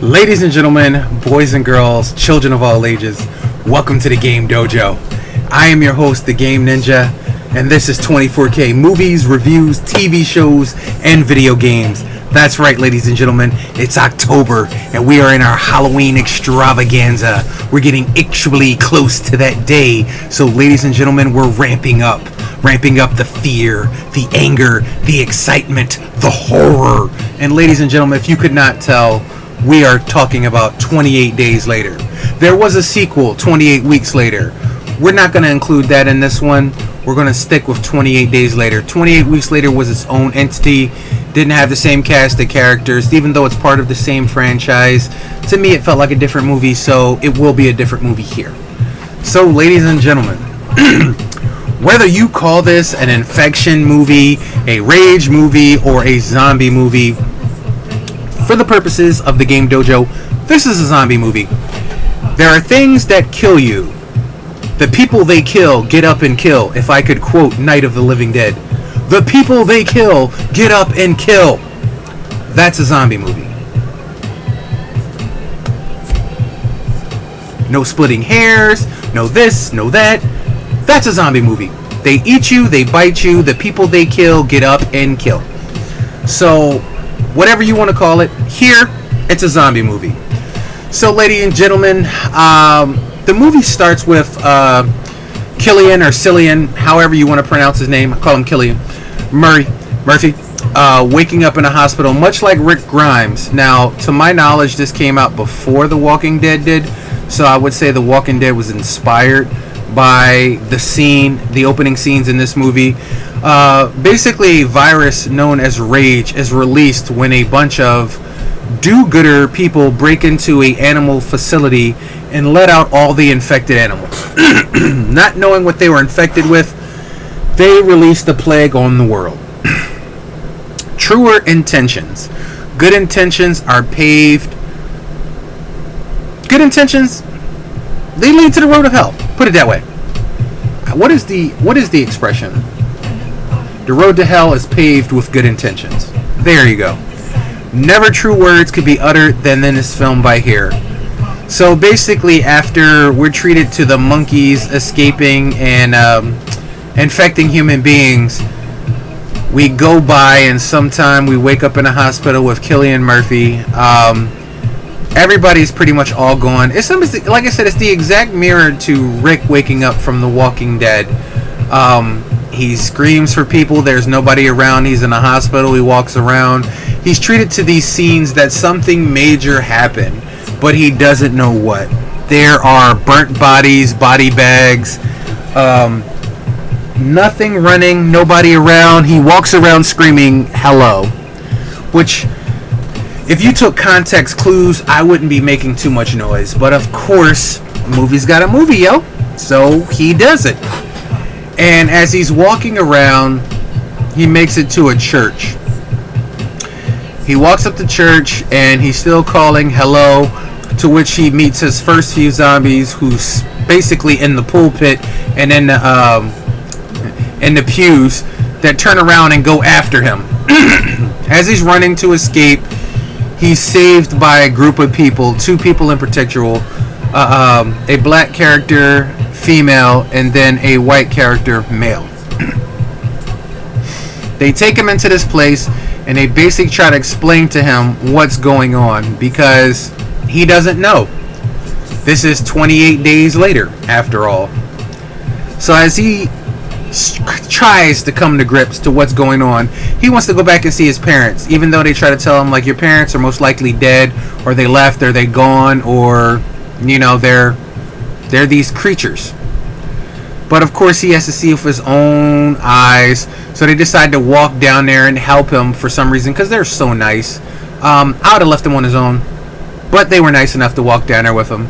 Ladies and gentlemen, boys and girls, children of all ages, welcome to the Game Dojo. I am your host, the Game Ninja, and this is 24K movies, reviews, TV shows, and video games. That's right, ladies and gentlemen, it's October, and we are in our Halloween extravaganza. We're getting actually close to that day, so ladies and gentlemen, we're ramping up the fear, the anger, the excitement, the horror. And ladies and gentlemen, if you could not tell, we are talking about 28 days later. There was a sequel 28 weeks later. We're not going to include that in this one. We're going to stick with 28 days later. 28 weeks later was its own entity. Didn't have the same cast of characters, even though it's part of the same franchise. To me, it felt like a different movie, so it will be a different movie here. So, ladies and gentlemen, whether you call this an infection movie, a rage movie, or a zombie movie, for the purposes of the Game Dojo, this is a zombie movie. There are things that kill you. The people they kill get up and kill. If I could quote Night of the Living Dead. The people they kill get up and kill. That's a zombie movie. No splitting hairs, no this, no that. That's a zombie movie. They eat you, they bite you, the people they kill get up and kill. So, whatever you want to call it, here, it's a zombie movie. So, ladies and gentlemen, the movie starts with Cillian, or Cillian, however you want to pronounce his name. I call him Cillian Murphy, waking up in a hospital, much like Rick Grimes. Now, to my knowledge, this came out before The Walking Dead did, so I would say The Walking Dead was inspired by the opening scenes in this movie. Basically, a virus known as Rage is released when a bunch of do-gooder people break into an animal facility and let out all the infected animals. Not knowing what they were infected with, they released the plague on the world. Truer intentions. Good intentions are paved. Good intentions, they lead to the road of hell. Put it that way. What is the expression? The road to hell is paved with good intentions. There you go. Never true words could be uttered than in this film by here. So basically, after we're treated to the monkeys escaping and infecting human beings, we go by and sometime we wake up in a hospital with Cillian Murphy. Everybody's pretty much all gone. It's like I said, it's the exact mirror to Rick waking up from The Walking Dead. He screams for people. There's nobody around. He's in a hospital. He walks around. He's treated to these scenes that something major happened, but he doesn't know what. There are burnt bodies, body bags, nothing running, nobody around. He walks around screaming, "Hello," which, if you took context clues, I wouldn't be making too much noise. But of course, a movie's got a movie, yo. So he does it. And as he's walking around, he makes it to a church. He walks up to church and he's still calling hello, to which he meets his first few zombies who's basically in the pulpit and in the pews that turn around and go after him. As he's running to escape, he's saved by a group of people, two people in particular, a black character, female, and then a white character, male. They take him into this place and they basically try to explain to him what's going on because he doesn't know. This is 28 days later, after all. So as he tries to come to grips to what's going on, he wants to go back and see his parents, even though they try to tell him, like, your parents are most likely dead, or they left, or they gone, or, you know, they're these creatures. But of course he has to see with his own eyes, so they decide to walk down there and help him for some reason, because they're so nice. I would have left him on his own, but they were nice enough to walk down there with him.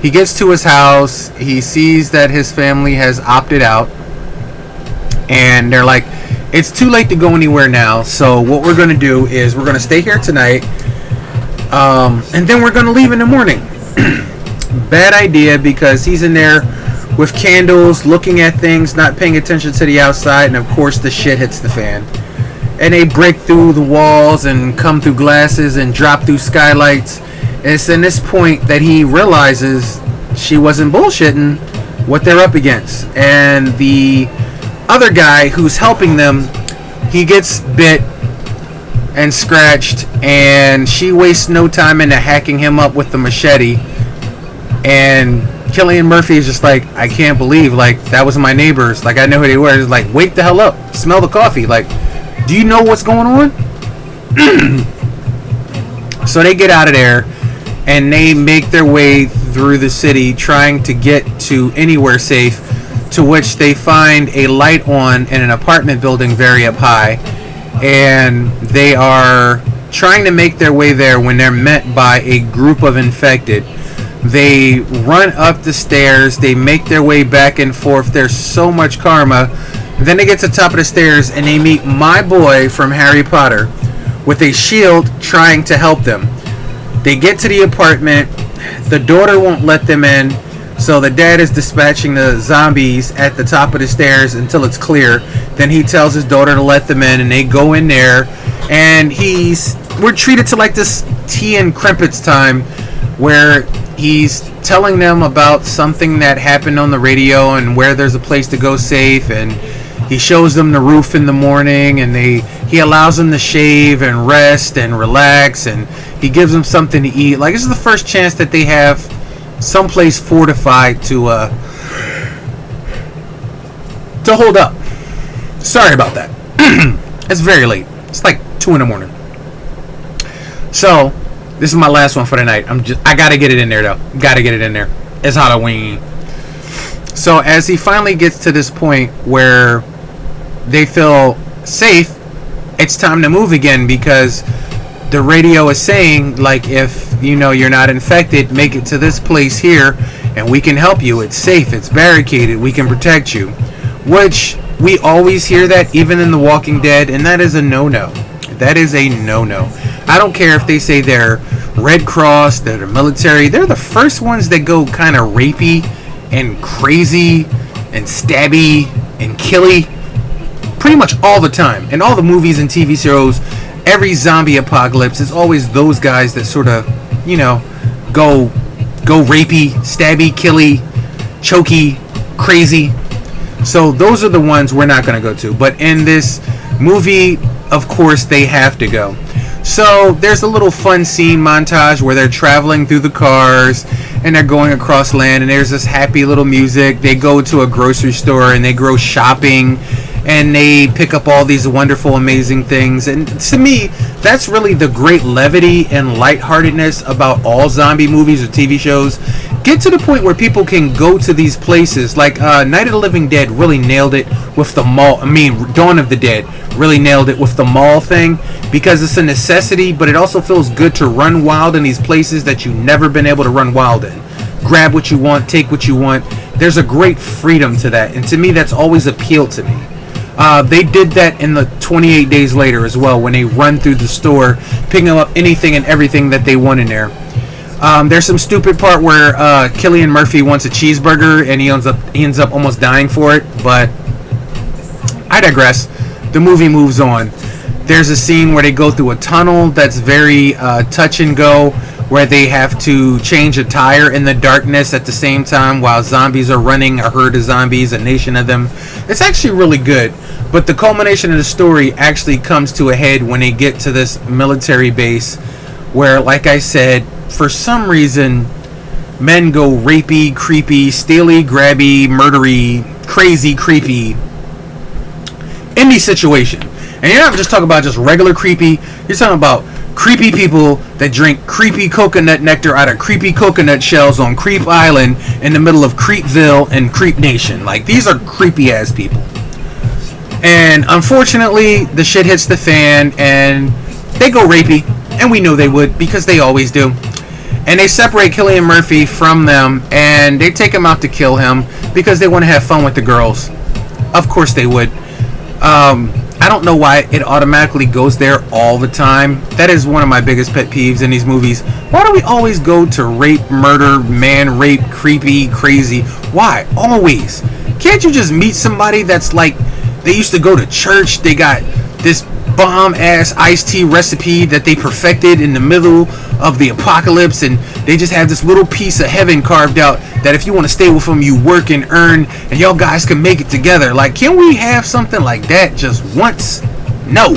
He gets to his house, he sees that his family has opted out, and they're like, it's too late to go anywhere now, so what we're going to do is we're going to stay here tonight, and then we're going to leave in the morning. Bad idea, because he's in there with candles, looking at things, not paying attention to the outside, and of course the shit hits the fan. And they break through the walls and come through glasses and drop through skylights, It's in this point that he realizes she wasn't bullshitting what they're up against. And the other guy who's helping them, he gets bit and scratched, and she wastes no time into hacking him up with the machete. And Cillian Murphy is just like, I can't believe, like, that was my neighbors. Like, I know who they were. It's like, wake the hell up. Smell the coffee. Like, do you know what's going on? So they get out of there, and they make their way through the city trying to get to anywhere safe, to which they find a light on in an apartment building very up high. And they are trying to make their way there when they're met by a group of infected. They run up the stairs. They make their way back and forth. There's so much karma. Then they get to the top of the stairs and they meet my boy from Harry Potter with a shield trying to help them. They get to the apartment. The daughter won't let them in. So the dad is dispatching the zombies at the top of the stairs until it's clear. Then he tells his daughter to let them in, and they go in there. And we're treated to like this tea and crumpets time, where he's telling them about something that happened on the radio and where there's a place to go safe. And he shows them the roof in the morning, and he allows them to shave and rest and relax, and he gives them something to eat. Like, this is the first chance that they have someplace fortified to hold up. Sorry about that. It's very late. It's like 2 in the morning. So this is my last one for the night. I gotta get it in there though. Gotta get it in there. It's Halloween. So as he finally gets to this point where they feel safe, it's time to move again, because the radio is saying, like, if you're not infected, make it to this place here and we can help you. It's safe, it's barricaded, we can protect you. Which we always hear that, even in The Walking Dead, and that is a no-no. That is a no-no. I don't care if they say they're Red Cross, they're the military. They're the first ones that go kind of rapey and crazy and stabby and killy pretty much all the time. In all the movies and TV shows, every zombie apocalypse, is always those guys that sort of, go rapey, stabby, killy, chokey, crazy. So those are the ones we're not going to go to. But in this movie, of course, they have to go. So there's a little fun scene montage where they're traveling through the cars and they're going across land, and there's this happy little music. They go to a grocery store and they go shopping, and they pick up all these wonderful, amazing things. And to me, that's really the great levity and lightheartedness about all zombie movies or TV shows. Get to the point where people can go to these places. Like Night of the Living Dead really nailed it with the mall. Dawn of the Dead really nailed it with the mall thing, because it's a necessity, but it also feels good to run wild in these places that you've never been able to run wild in. Grab what you want, take what you want. There's a great freedom to that, and to me, that's always appealed to me. They did that in the 28 Days Later as well, when they run through the store, picking up anything and everything that they want in there. There's some stupid part where Cillian Murphy wants a cheeseburger and he ends up almost dying for it, but I digress. The movie moves on. There's a scene where they go through a tunnel that's very touch and go, where they have to change a tire in the darkness at the same time while zombies are running, a herd of zombies, a nation of them. It's actually really good, but the culmination of the story actually comes to a head when they get to this military base where, like I said, for some reason, men go rapey, creepy, steely, grabby, murdery, crazy, creepy in these situations. And you're not just talking about just regular creepy, you're talking about creepy people that drink creepy coconut nectar out of creepy coconut shells on Creep Island in the middle of Creepville and Creep Nation. Like, these are creepy ass people. And unfortunately, the shit hits the fan and they go rapey. And we know they would, because they always do. And they separate Cillian Murphy from them, and they take him out to kill him because they want to have fun with the girls. Of course they would. I don't know why it automatically goes there all the time. That is one of my biggest pet peeves in these movies. Why do we always go to rape, murder, man rape, creepy, crazy? Why? Always. Can't you just meet somebody that's like, they used to go to church, they got this bomb-ass iced tea recipe that they perfected in the middle of the apocalypse, and they just have this little piece of heaven carved out that if you want to stay with them, you work and earn, and y'all guys can make it together. Like, can we have something like that just once? No.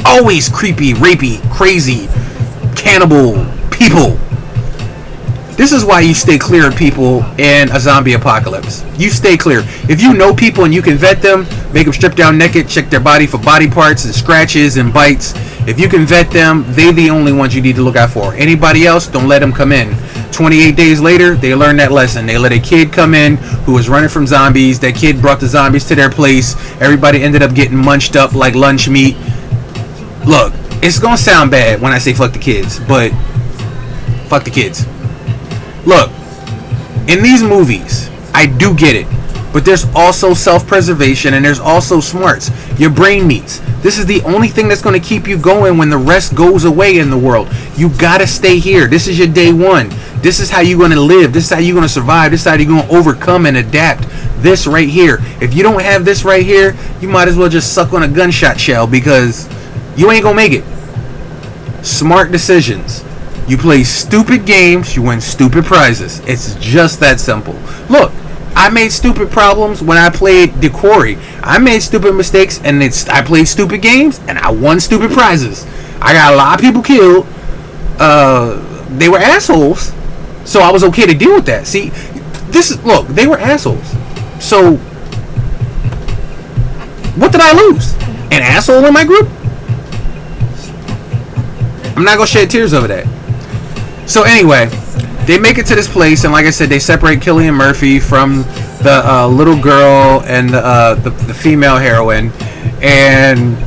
Always creepy, rapey, crazy, cannibal people. This is why you stay clear of people in a zombie apocalypse. You stay clear. If you know people and you can vet them, make them strip down naked, check their body for body parts and scratches and bites. If you can vet them, they're the only ones you need to look out for. Anybody else, don't let them come in. 28 days later, they learned that lesson. They let a kid come in who was running from zombies. That kid brought the zombies to their place. Everybody ended up getting munched up like lunch meat. Look, it's going to sound bad when I say fuck the kids, but fuck the kids. Look, in these movies, I do get it, but there's also self-preservation and there's also smarts. Your brain meets. This is the only thing that's going to keep you going when the rest goes away in the world. You got to stay here. This is your day one. This is how you're going to live. This is how you're going to survive. This is how you're going to overcome and adapt. This right here. If you don't have this right here, you might as well just suck on a gunshot shell because you ain't going to make it. Smart decisions. You play stupid games, you win stupid prizes. It's just that simple. Look, I made stupid problems when I played the Quarry. I made stupid mistakes and I played stupid games and I won stupid prizes. I got a lot of people killed. They were assholes, so I was okay to deal with that. See, look, they were assholes. So, what did I lose? An asshole in my group? I'm not gonna shed tears over that. So anyway, they make it to this place, and like I said, they separate Cillian Murphy from the little girl and the female heroine, and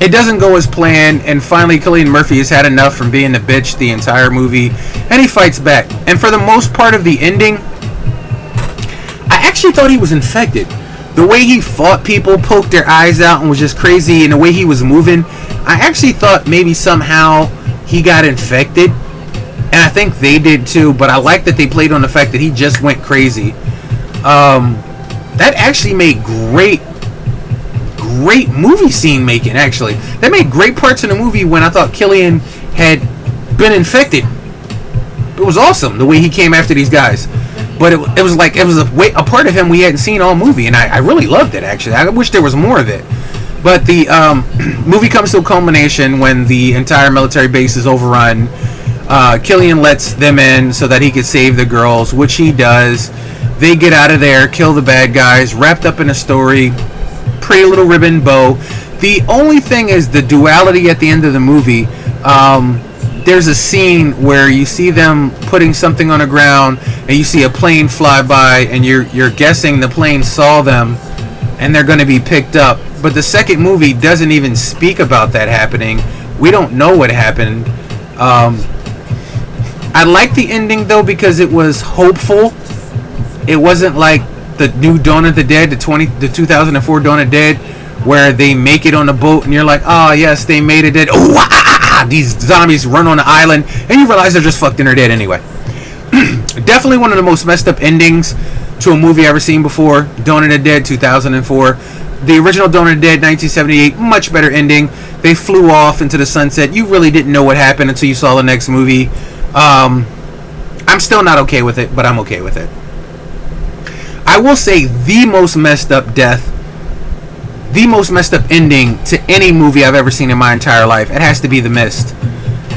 it doesn't go as planned, and finally Cillian Murphy has had enough from being the bitch the entire movie, and he fights back. And for the most part of the ending, I actually thought he was infected. The way he fought people, poked their eyes out, and was just crazy, and the way he was moving, I actually thought maybe somehow he got infected. And I think they did too, but I like that they played on the fact that he just went crazy. That actually made great movie scene making, actually. That made great parts in the movie when I thought Cillian had been infected. It was awesome, the way he came after these guys. But it was a part of him we hadn't seen all movie, and I really loved it, actually. I wish there was more of it. But the movie comes to a culmination when the entire military base is overrun. Cillian lets them in so that he could save the girls, which he does. They get out of there, kill the bad guys, wrapped up in a story, pretty little ribbon bow. The only thing is the duality at the end of the movie. There's a scene where you see them putting something on the ground, and you see a plane fly by, and you're guessing the plane saw them, and they're going to be picked up. But the second movie doesn't even speak about that happening. We don't know what happened. I like the ending though because it was hopeful. It wasn't like the new Dawn of the Dead, the 2004 Dawn of the Dead, where they make it on the boat and you're like, oh yes, they made it dead. Oh, these zombies run on the island, and you realize they're just fucked and they're dead anyway. Definitely one of the most messed up endings to a movie I've ever seen before. Dawn of the Dead 2004. The original Dawn of the Dead 1978, much better ending. They flew off into the sunset. You really didn't know what happened until you saw the next movie. I'm still not okay with it, but I'm okay with it. I will say the most messed up death, the most messed up ending to any movie I've ever seen in my entire life, it has to be The Mist.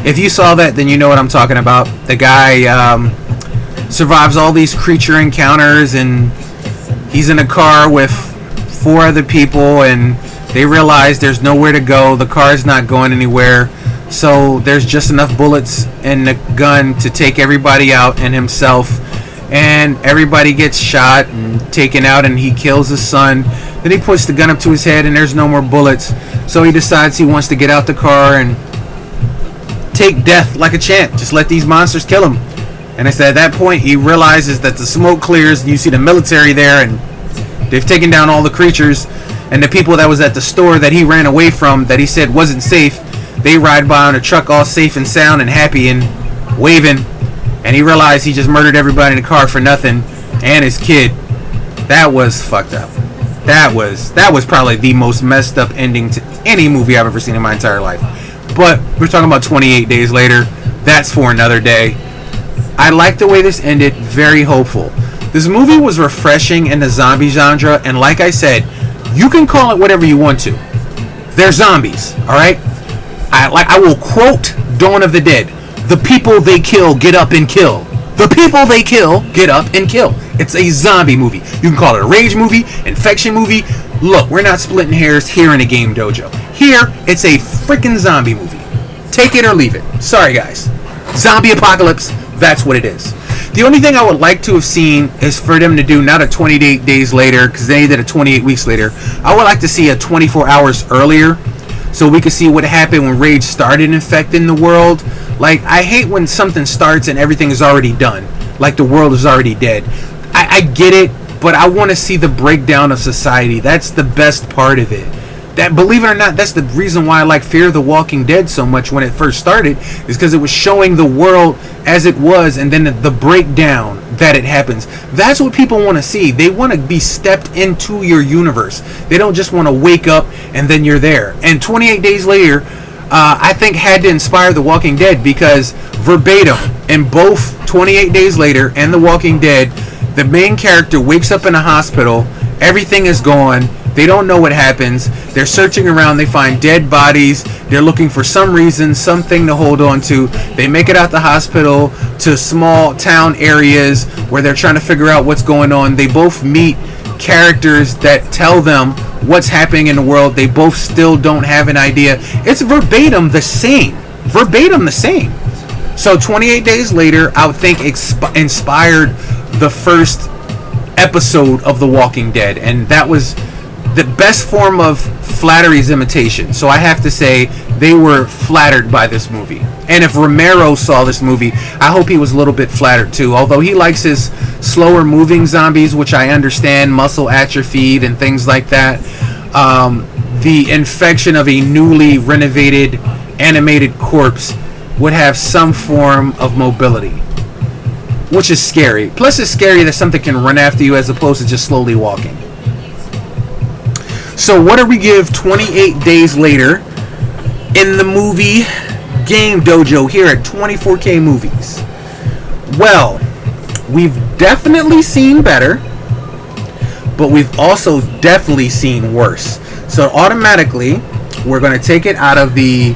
If you saw that, then you know what I'm talking about. The guy survives all these creature encounters, and he's in a car with 4 other people, and they realize there's nowhere to go. The car's not going anywhere. So there's just enough bullets in the gun to take everybody out and himself. And everybody gets shot and taken out, and he kills his son. Then he puts the gun up to his head and there's no more bullets. So he decides he wants to get out the car and take death like a champ. Just let these monsters kill him. And it's at that point he realizes that the smoke clears and you see the military there, and they've taken down all the creatures. And the people that was at the store that he ran away from, that he said wasn't safe, they ride by on a truck all safe and sound and happy and waving. And he realized he just murdered everybody in the car for nothing, and his kid. That was fucked up. That was probably the most messed up ending to any movie I've ever seen in my entire life. But we're talking about 28 days later. That's for another day. I like the way this ended. Very hopeful. This movie was refreshing in the zombie genre, and like I said, you can call it whatever you want to. They're zombies, all right? I will quote Dawn of the Dead. The people they kill get up and kill. The people they kill get up and kill. It's a zombie movie. You can call it a rage movie, infection movie. Look, we're not splitting hairs here in a Game Dojo. Here, it's a freaking zombie movie. Take it or leave it. Sorry, guys. Zombie apocalypse, that's what it is. The only thing I would like to have seen is for them to do not a 28 days later, because they did a 28 weeks later. I would like to see a 24 hours earlier, so we could see what happened when rage started infecting the world. Like, I hate when something starts and everything is already done, like the world is already dead. I get it, but I want to see the breakdown of society. That's the best part of it. That, believe it or not, that's the reason why I like Fear the Walking Dead so much when it first started, is because it was showing the world as it was, and then the breakdown that it happens. That's what people want to see. They want to be stepped into your universe. They don't just want to wake up and then you're there. And 28 days later, I think had to inspire The Walking Dead, because verbatim in both 28 days later and The Walking Dead, the main character wakes up in a hospital. Everything is gone. They don't know what happens. They're searching around. They find dead bodies. They're looking for some reason, something to hold on to. They make it out the hospital to small town areas where they're trying to figure out what's going on. They both meet characters that tell them what's happening in the world. They both still don't have an idea. It's verbatim the same. Verbatim the same. So 28 days later, I would think inspired the first episode of The Walking Dead, and that was the best form of flattery's imitation. So I have to say they were flattered by this movie. And if Romero saw this movie, I hope he was a little bit flattered too. Although he likes his slower moving zombies, which I understand, muscle atrophied and things like that. The infection of a newly renovated animated corpse would have some form of mobility, which is scary. Plus it's scary that something can run after you as opposed to just slowly walking. So what do we give 28 days later in the movie Game Dojo here at 24K Movies? Well, we've definitely seen better, but we've also definitely seen worse. So automatically, we're going to take it out of the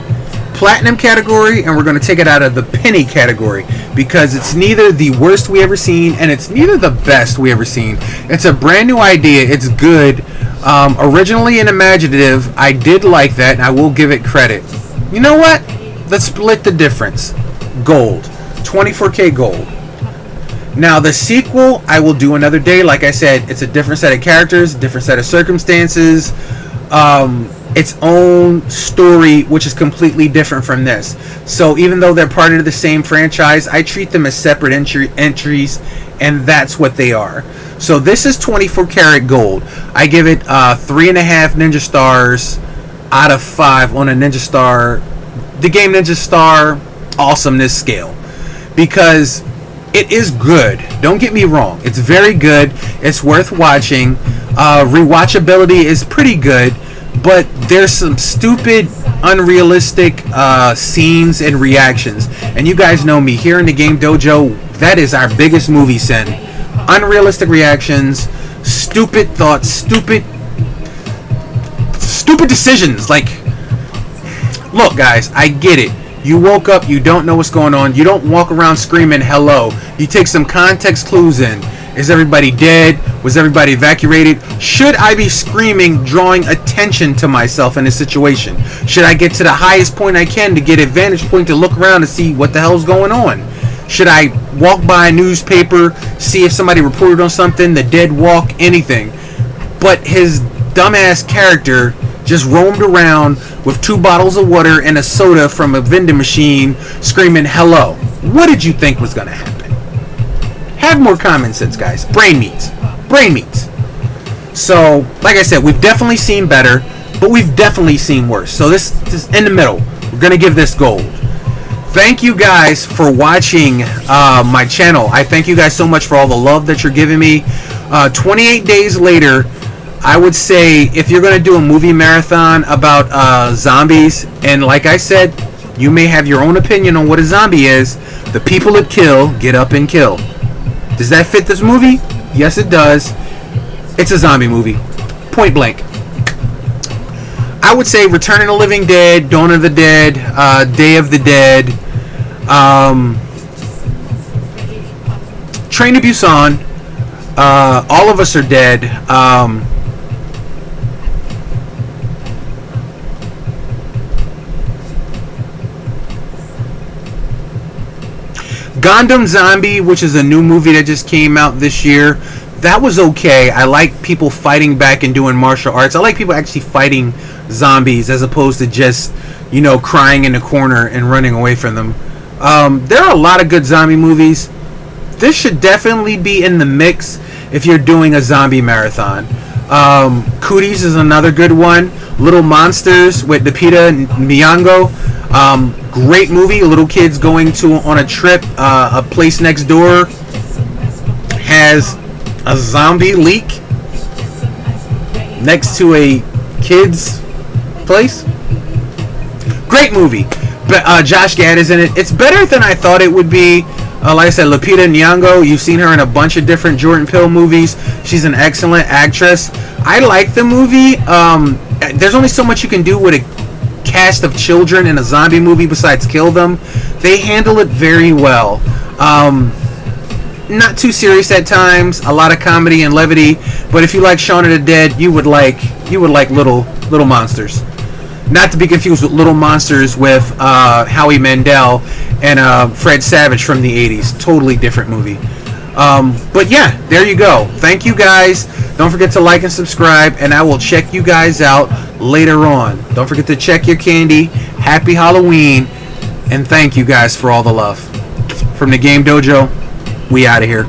platinum category and we're going to take it out of the penny category, because it's neither the worst we ever seen and it's neither the best we ever seen. It's a brand new idea. It's good. Originally and imaginative. I did like that, and I will give it credit. You know what? Let's split the difference. Gold. 24K gold. Now, the sequel, I will do another day. Like I said, it's a different set of characters, different set of circumstances, its own story, which is completely different from this. So even though they're part of the same franchise, I treat them as separate entries, and that's what they are. So this is 24 karat gold. I give it 3.5 Ninja Stars out of 5 on a Ninja Star, the Game Ninja Star awesomeness scale, because it is good. Don't get me wrong. It's very good. It's worth watching. Rewatchability is pretty good, but there's some stupid, unrealistic scenes and reactions. And you guys know me here in the Game Dojo. That is our biggest movie sin. Unrealistic reactions, stupid thoughts, stupid decisions. Like, look, guys, I get it. You woke up, you don't know what's going on. You don't walk around screaming hello. You take some context clues in. Is everybody dead? Was everybody evacuated? Should I be screaming, drawing attention to myself in this situation? Should I get to the highest point I can to get a vantage point to look around to see what the hell's going on? Should I walk by a newspaper, see if somebody reported on something, the dead walk, anything? But his dumbass character just roamed around with 2 bottles of water and a soda from a vending machine screaming hello. What did you think was going to happen? Have more common sense, guys. Brain meat. Brain meat. So, like I said, we've definitely seen better, but we've definitely seen worse. So this is in the middle. We're going to give this gold. Thank you guys for watching my channel. I thank you guys so much for all the love that you're giving me. 28 days later, I would say if you're going to do a movie marathon about zombies, and like I said, you may have your own opinion on what a zombie is, the people that kill get up and kill. Does that fit this movie? Yes, it does. It's a zombie movie. Point blank. I would say Return of the Living Dead, Dawn of the Dead, Day of the Dead, Train to Busan, All of Us Are Dead, Gundam Zombie, which is a new movie that just came out this year. That was okay. I like people fighting back and doing martial arts. I like people actually fighting zombies as opposed to just, crying in the corner and running away from them. There are a lot of good zombie movies. This should definitely be in the mix if you're doing a zombie marathon. Cooties is another good one. Little Monsters with Lupita Nyong'o. Great movie. Little kids going on a trip. A place next door has a zombie leak next to a kid's place. Great movie. But Josh Gad is in it. It's better than I thought it would be. Like I said, Lupita Nyong'o, you've seen her in a bunch of different Jordan Peele movies. She's an excellent actress. I like the movie. There's only so much you can do with a cast of children in a zombie movie besides kill them. They handle it very well. Not too serious at times, a lot of comedy and levity, but if you like Shaun of the Dead, you would like Little Monsters. Not to be confused with Little Monsters with Howie Mandel and Fred Savage from the 80s. Totally different movie. But yeah, there you go. Thank you guys. Don't forget to like and subscribe, and I will check you guys out later on. Don't forget to check your candy. Happy Halloween, and thank you guys for all the love. From the Game Dojo, we out of here.